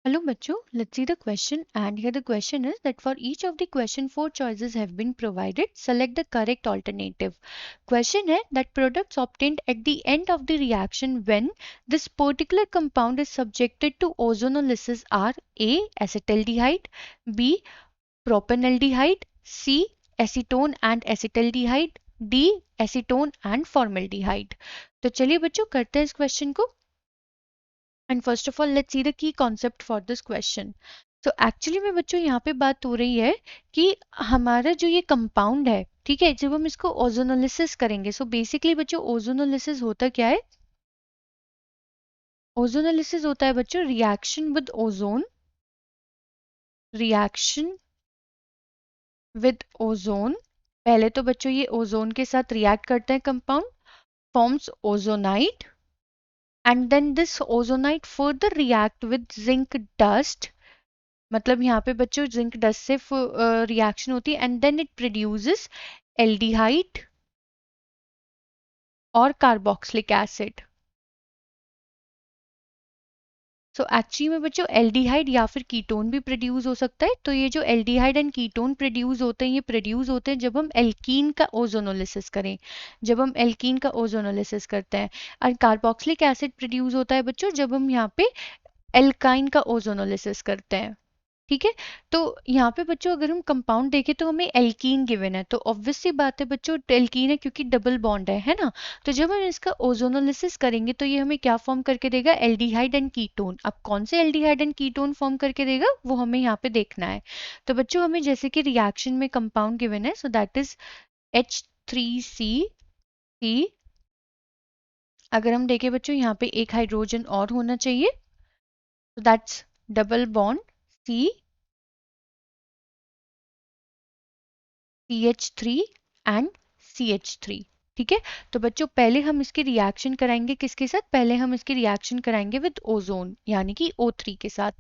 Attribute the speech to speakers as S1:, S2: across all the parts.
S1: Hello बच्चों, let's see the question, and here the question is that for each of the question 4 choices have been provided. Select the correct alternative. Question है that products obtained at the end of the reaction when this particular compound is subjected to ozonolysis are A. acetaldehyde, B. propanaldehyde, C. acetone and acetaldehyde, D. acetone and formaldehyde. तो चलिए बच्चों करते हैं इस question को. And first of all let's see the key concept for this question. तो actually में बच्चों यहाँ पे बात हो रही है कि हमारा जो ये कंपाउंड है, ठीक है, जब हम इसको ओजोनोलिसिस करेंगे, सो बेसिकली बच्चों ओजोनोलिसिस होता क्या है? ओजोनोलिसिस होता है बच्चों reaction with ozone, reaction with ozone. पहले तो बच्चों ये ओजोन के साथ रिएक्ट करते हैं compound, forms ozonide, and then this ozonide further react with zinc dust. मतलब यहाँ पे बच्चों जिंक डस्ट से रिएक्शन होती है and then it produces aldehyde और कार्बोक्सिलिक एसिड. सो एक्चुअली में बच्चों एल्डिहाइड या फिर कीटोन भी प्रोड्यूस हो सकता है. तो ये जो एल्डिहाइड एंड कीटोन प्रोड्यूस होते हैं, ये प्रोड्यूस होते हैं जब हम एल्कीन का ओजोनोलिसिस करें, जब हम एल्कीन का ओजोनोलिसिस करते हैं. और कार्बोक्सिलिक एसिड प्रोड्यूस होता है बच्चों जब हम यहाँ पे एल्काइन का ओजोनोलिसिस करते हैं. ठीक है, तो यहाँ पे बच्चों अगर हम कंपाउंड देखें तो हमें एल्कीन गिवन है, तो ऑब्वियस सी बात है बच्चों एल्कीन है क्योंकि डबल बॉन्ड है ना. तो जब हम इसका ओजोनोलिसिस करेंगे तो ये हमें क्या फॉर्म करके देगा? Aldehyde and ketone. अब कौन से एल्डिहाइड एंड कीटोन फॉर्म करके देगा वो हमें यहाँ पे देखना है. तो बच्चों हमें जैसे कि रिएक्शन में कंपाउंड गिवन है, सो दैट इज H3C. अगर हम देखें बच्चों यहाँ पे एक हाइड्रोजन और होना चाहिए, so that's double bond CH3 and CH3. ठीक है, तो बच्चों पहले हम इसकी रिएक्शन कराएंगे किसके साथ? पहले हम इसकी रिएक्शन कराएंगे विद ओजोन यानी कि O3 के साथ.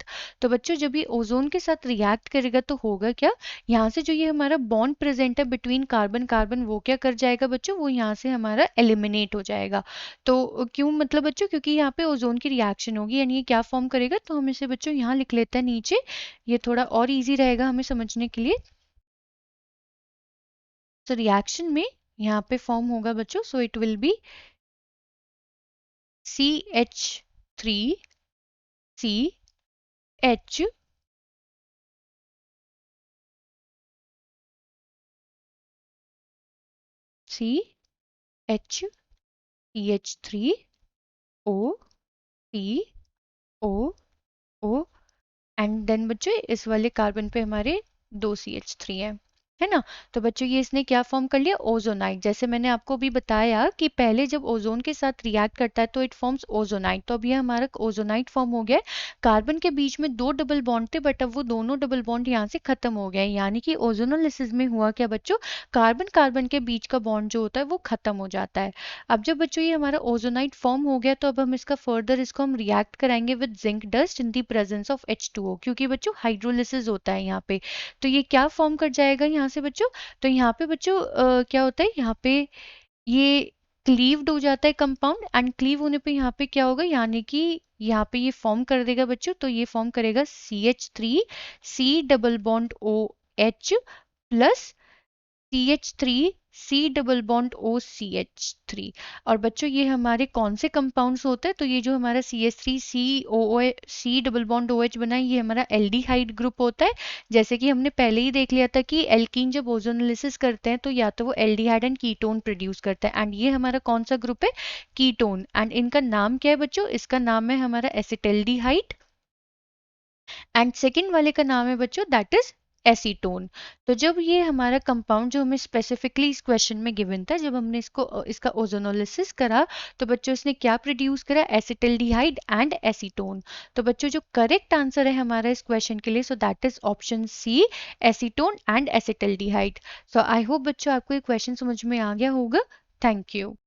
S1: तो बच्चों जब ये ओजोन के साथ रिएक्ट करेगा तो होगा क्या? यहाँ से जो ये हमारा बॉन्ड प्रेजेंट है बिटवीन कार्बन कार्बन, वो क्या कर जाएगा बच्चों? वो यहाँ से हमारा एलिमिनेट हो जाएगा. तो क्यों मतलब बच्चों? क्योंकि यहाँ पे ओजोन की रिएक्शन होगी यानी ये क्या फॉर्म करेगा, तो हम इसे बच्चों यहाँ लिख लेते हैं नीचे, ये थोड़ा और ईजी रहेगा हमें समझने के लिए. तो रिएक्शन में यहाँ पे फॉर्म होगा बच्चों, so it will be CH3 CH CH3 O C O O and then बच्चों इस वाले कार्बन पे हमारे 2 CH3 है ना. तो बच्चों ये इसने क्या फॉर्म कर लिया? ओजोनाइट. जैसे मैंने आपको भी बताया कि पहले जब ओजोन के साथ रिएक्ट करता है तो इट फॉर्म्स ओजोनाइट. तो अब ये हमारा ओजोनाइट फॉर्म हो गया है. कार्बन के बीच में 2 डबल बॉन्ड थे बट अब वो दोनों डबल बॉन्ड यहाँ से खत्म हो गए, यानी कि ओजोनोलिसिस में हुआ क्या बच्चों? कार्बन कार्बन के बीच का बॉन्ड जो होता है वो खत्म हो जाता है. अब जब बच्चों ये हमारा ओजोनाइट फॉर्म हो गया तो अब हम इसका फर्दर इसको हम रिएक्ट कराएंगे with zinc dust in the presence of H2O, क्योंकि बच्चों हाइड्रोलिसिस होता है यहाँ पे. तो ये क्या फॉर्म कर जाएगा यहाँ से बच्चों? तो यहाँ पे बच्चों क्या होता है, यहाँ पे ये क्लीव्ड हो जाता है कंपाउंड, एंड क्लीव होने पे यहाँ पे क्या होगा, यानी कि यहाँ पे ये फॉर्म कर देगा बच्चों, तो ये फॉर्म करेगा CH3 C double bond OH plus CH3 C double bond OCH3. और बच्चों ये हमारे कौन से कंपाउंड्स होते हैं? तो ये जो हमारा CH3 C double bond OH बना है ये हमारा एल्डिहाइड ग्रुप होता है. जैसे कि हमने पहले ही देख लिया था कि एल्कीन जब ओजोनोलिसिस करते हैं तो या तो वो एल्डिहाइड एंड कीटोन प्रोड्यूस करता है, एंड ये हमारा कौन सा ग्रुप है? कीटोन. एंड इनका नाम क्या है बच्चों? इसका नाम है हमारा एसिटल्डिहाइड, एंड सेकेंड वाले का नाम है बच्चों दैट इज एसीटोन. तो जब ये हमारा कंपाउंड जो हमें स्पेसिफिकली इस क्वेश्चन में गिवन था, जब हमने इसका ओजोनोलिसिस करा तो बच्चों इसने क्या प्रोड्यूस करा? Acetaldehyde and acetone. तो बच्चों जो करेक्ट आंसर है हमारा इस क्वेश्चन के लिए, so that is option C, acetone and acetaldehyde. So I hope बच्चों आपको ये क्वेश्चन समझ में आ गया होगा. Thank you.